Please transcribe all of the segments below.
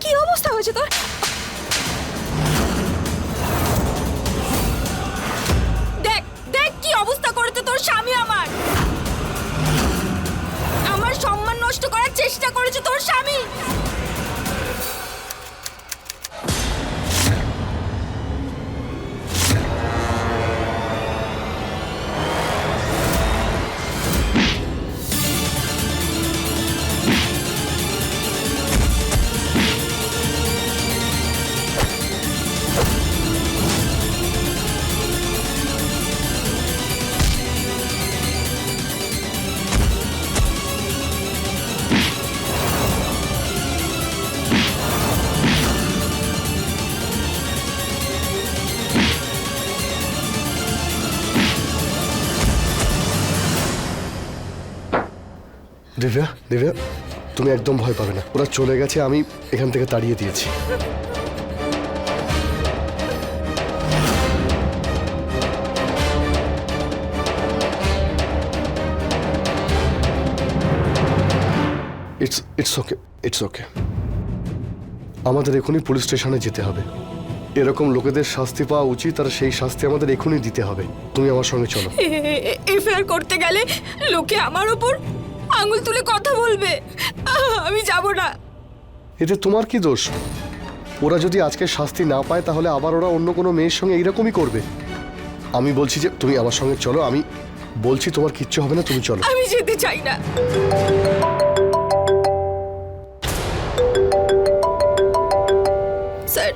কি অবস্থা হয়েছে তোর? দেখ দেখ কি অবস্থা করেছে তোর স্বামী আমার। আমার সম্মান নষ্ট করার চেষ্টা করেছে তোর স্বামী। দিব্যা, দিব্যা, তুমি একদম ভয় পাবে না। ওরা চলে গেছে, আমি এখান থেকে তাড়িয়ে দিয়েছি। It's okay, it's okay. আমাদের এখনই পুলিশ স্টেশনে যেতে হবে। এরকম লোকেদের শাস্তি পাওয়া উচিত, আর সেই শাস্তি আমাদের এখনই দিতে হবে। তুমি আমার সঙ্গে চলো। এফআইআর করতে গেলে লোকে আমার উপর আঙুল তুলে কথা বলবে। আমি যাব না। এতে তোমার কি দোষ? ওরা যদি আজকে শাস্তি না পায় তাহলে আবার ওরা অন্য কোনো মেয়ের সঙ্গে এইরকমই করবে। আমি বলছি যে তুমি আমার সঙ্গে চলো। আমি বলছি তোমার কিচ্ছু হবে না, তুমি চলো। আমি যেতে চাই না। স্যার,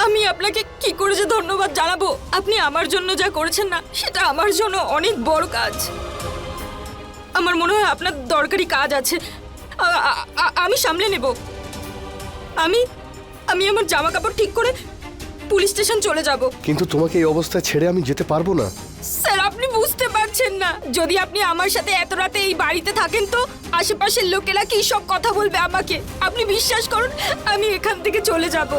আমি আপনাকে কি করে যে ধন্যবাদ জানাবো। আপনি আমার জন্য যা করেছেন না, সেটা আমার জন্য অনেক বড় কাজ। আমার মনে হয় আপনার দরকারি কাজ আছে, আমি সামলে নেব। আমি আমার জামা কাপড় ঠিক করে পুলিশ স্টেশন চলে যাব। কিন্তু তোমাকে এই অবস্থায় ছেড়ে আমি যেতে পারবো না। স্যার, আপনি বুঝতে পারছেন না। যদি আপনি আমার সাথে এত রাতে এই বাড়িতে থাকেন তো আশেপাশের লোকেরা কি সব কথা বলবে আমাকে। আপনি বিশ্বাস করুন, আমি এখান থেকে চলে যাব।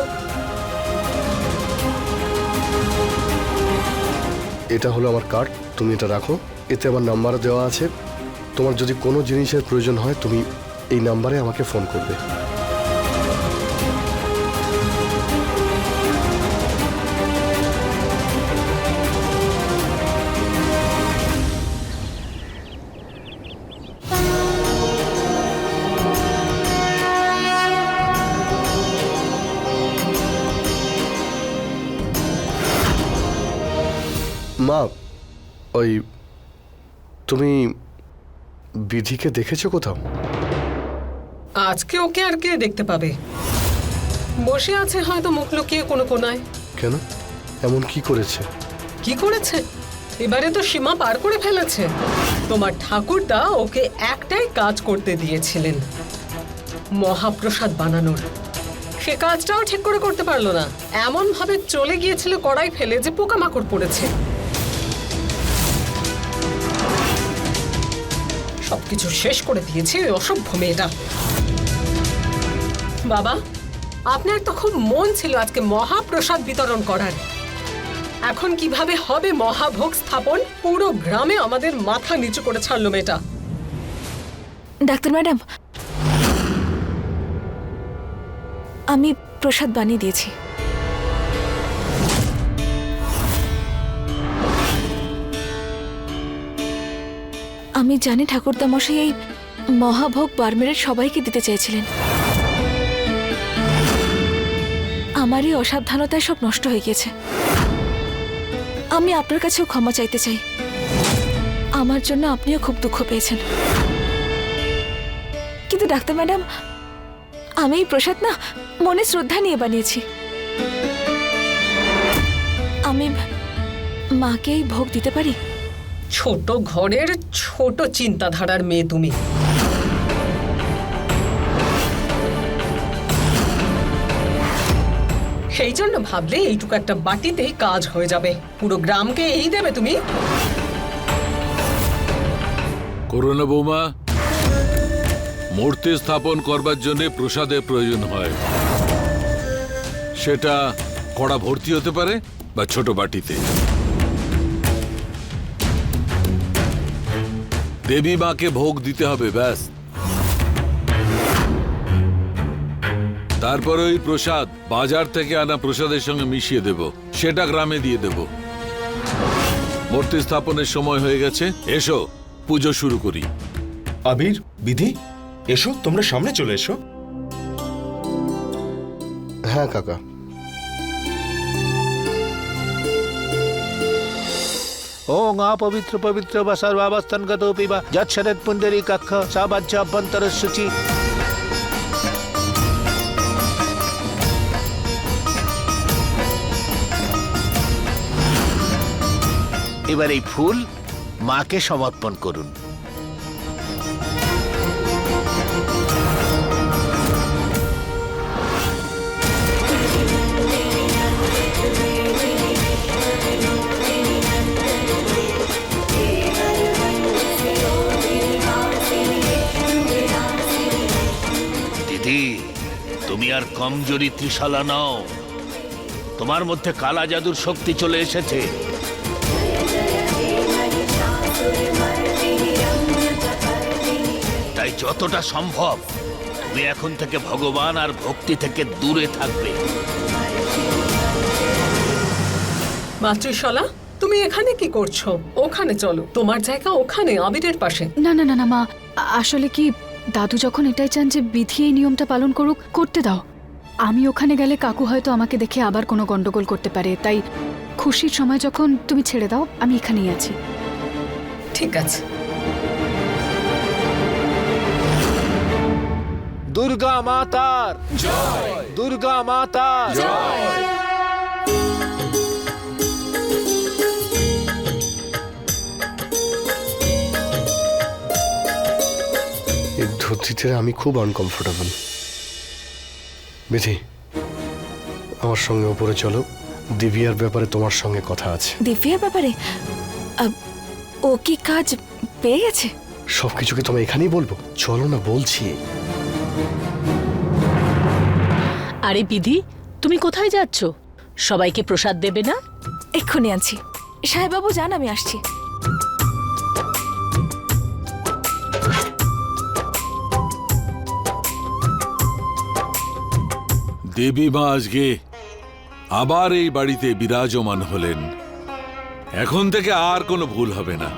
এটা হলো আমার কার্ড, তুমি এটা রাখো। এতে আমার নাম্বার দেওয়া আছে। তোমার যদি কোনো জিনিসের প্রয়োজন হয় তুমি এই নাম্বারে আমাকে ফোন করবে। মা, ওই তুমি বিধিকে দেখেছো কোথাও? আজকে ওকে আর কে দেখতে পাবে? বসে আছে হয়তো মুখ লুকিয়ে কোনো কোনায়। কেন? এমন কি করেছে? কি করেছে? এবারে তো সীমা পার করে ফেলেছে। তোমার ঠাকুরদা ওকে একটাই কাজ করতে দিয়েছিলেন, মহাপ্রসাদ বানানোর। সে কাজটাও ঠিক করে করতে পারলো না। এমন ভাবে চলে গিয়েছিল কড়াই ফেলে যে পোকামাকড় পড়েছে। সবকিছু শেষ করে দিয়েছে ওই অসভ্য মেয়েটা। বাবা, আপনার তো খুব মন ছিল আজকে মহাপ্রসাদ বিতরণ করার। এখন কিভাবে হবে মহাভোগ স্থাপন? পুরো গ্রামে আমাদের মাথা নিচু করে ছাড়লো মেয়েটা। ডাক্তার ম্যাডাম, আমি প্রসাদ বানিয়ে দিয়েছি। আমি জানি ঠাকুরদা মশাই এই মহাভোগ বারমেরের সবাইকে দিতে চেয়েছিলেন। আমার এই অসাবধানতায় সব নষ্ট হয়ে গেছে। আমি আপনার কাছেও ক্ষমা চাইতে চাই। আমার জন্য আপনিও খুব দুঃখ পেয়েছেন। কিন্তু ডাক্তার ম্যাডাম, আমি এই প্রসাদ না মনে শ্রদ্ধা নিয়ে বানিয়েছি। আমি মাকে এই ভোগ দিতে পারি? ছোট ঘরের ছোট চিন্তাধারার মেয়ে তুমি। সেই জন্য ভাবলে এইটুকু একটা বাটিতেই কাজ হয়ে যাবে। পুরো গ্রামকে এই দেবে তুমি? করোনা বৌমা, মূর্তি স্থাপন করবার জন্য প্রসাদের প্রয়োজন হয়। সেটা কড়া ভর্তি হতে পারে বা ছোট বাটিতে। দেবী মাকে ভোগ দিতে হবে, ব্যাস। তারপর ওই প্রসাদ বাজার থেকে আনা প্রসাদের সঙ্গে মিশিয়ে দেব, সেটা গ্রামে দিয়ে দেব। মূর্তি স্থাপনের সময় হয়ে গেছে, এসো পুজো শুরু করি। আবির, বিধি, এসো, তোমরা সামনে চলে এসো। হ্যাঁ কাকা। ओं अपवित्र पवित्र व सर्वावस्थन गतोपि वा यच्छरत् पुंडरी कक्ष साबाज्य अभ्यंतर शुचि। এবার এই ফুল মাকে সমর্পণ করুন। দিদি, তুমি আর কমজোরি ত্রিশালা নও, তোমার মধ্যে কালা জাদুর শক্তি চলে এসেছে। তাই যতটা সম্ভব তুমি এখন থেকে ভগবান আর ভক্তি থেকে দূরে থাকবে। মাতৃশালা, তুমি এখানে কি করছো? ওখানে চলো, তোমার জায়গা ওখানে, আবিরের পাশে। না না না না মা, আসলে কি দাদু যখন এটাই চান যে বিধি এই নিয়মটা পালন করুক, করতে দাও। আমি ওখানে গেলে কাকু হয়তো আমাকে দেখে আবার কোনো গন্ডগোল করতে পারে, তাই খুশির সময় যখন তুমি ছেড়ে দাও, আমি এখানেই আছি। ঠিক আছে। দুর্গা মাতার জয়, দুর্গা মাতার জয়। এই ধুতিতে আমি খুব আনকমফোর্টেবল। বিধি, আমার সঙ্গে উপরে চলো, দিব্যার ব্যাপারে তোমার সঙ্গে কথা আছে। দিব্যার ব্যাপারে? ও কি কাজ পেয়ে গেছে? সবকিছু কি তোমায় এখানেই বলবো? চলো না বলছি। আরে বিধি, তুমি কোথায় যাচ্ছ? সবাইকে প্রসাদ দেবে না? এক্ষুনি আনছি। সাহেববাবু যান, আমি আসছি। দেবী মা আজকে আবার এই বাড়িতে বিরাজমান হলেন। এখন থেকে আর কোনো ভুল হবে না।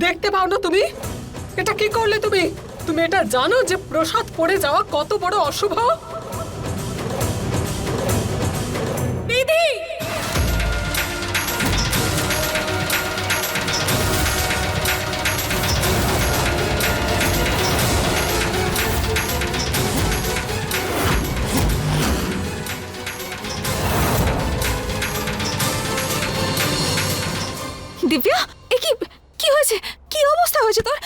দেখতে পাও না তুমি? এটা কি করলে তুমি? তুমি এটা জানো যে প্রসাদ পড়ে যাওয়া কত বড় অশুভ? বিধি, দিব্যা, এ কি কি হয়েছে? কি অবস্থা হয়েছে তোর?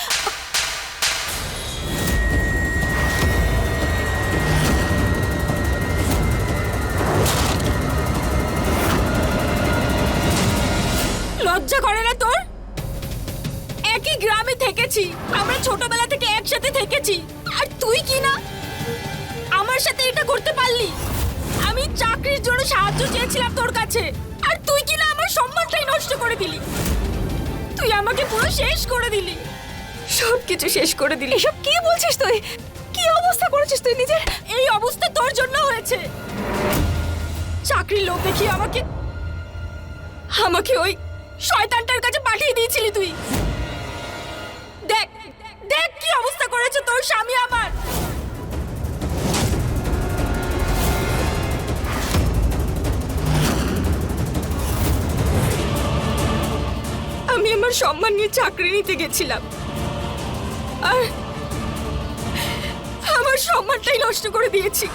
লজ্জা করে না তোর? একই গ্রামে থেকেছি, আমরা ছোটবেলা থেকে একসাথে থেকেছি, আর তুই কি না আমার সাথে এটা করতে পারলি? আমি চাকরির জন্য সাহায্য চেয়েছিলাম তোর কাছে, আর তুই কি না আমার সম্মানটাই নষ্ট করে দিলি। তুই আমাকে পুরো শেষ করে দিলি, সবকিছু শেষ করে দিলি। এসব কি বলছিস তুই? কি অবস্থা করেছিস তুই নিজের? এই অবস্থা তোর জন্য হয়েছে। চাকরির লোক দেখিয়ে আমাকে ওই শয়তানটার কাছে পাঠিয়ে দিয়েছিলি তুই। দেখ দেখ কি অবস্থা করেছে তোর স্বামী আমার। আমি আমার সম্মান নিয়ে চাকরি নিতে গেছিলাম, আর আমার সম্মানটাই নষ্ট করে দিয়েছি।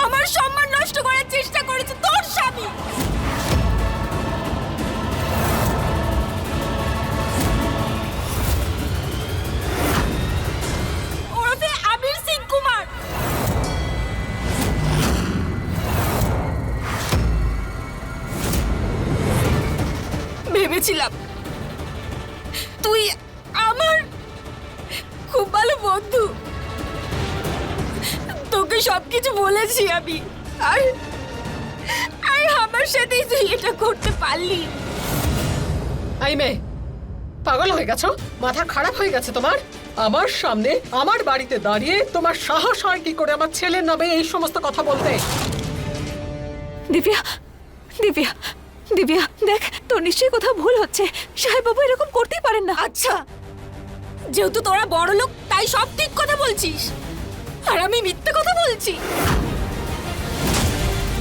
আমার সম্মান নষ্ট করার চেষ্টা করেছে তোর স্বামী। ওরফে আবির সিং কুমার। ভেবেছিলাম তুই আমার খুব ভালো বন্ধু, সবকিছু বলেছি আমি। আর আর আমার সাথেই তুই এটা করতে পারলি। এই মেয়ে, পাগল হয়ে গেছো? মাথা খারাপ হয়ে গেছে তোমার? আমার সামনে আমার বাড়িতে দাঁড়িয়ে তোমার সাহস হয় কি করে আমার ছেলের নামে এই সমস্ত কথা বলতে? দিব্যা, দিব্যা, দিব্যা, দেখ তোর নিশ্চয়ই কোথাও ভুল হচ্ছে। সাহেব বাবু এরকম করতেই পারেন না। আচ্ছা, যেহেতু তোরা বড় লোক তাই সব ঠিক কথা বলছিস আর আমি মিথ্যে কথা বলছি।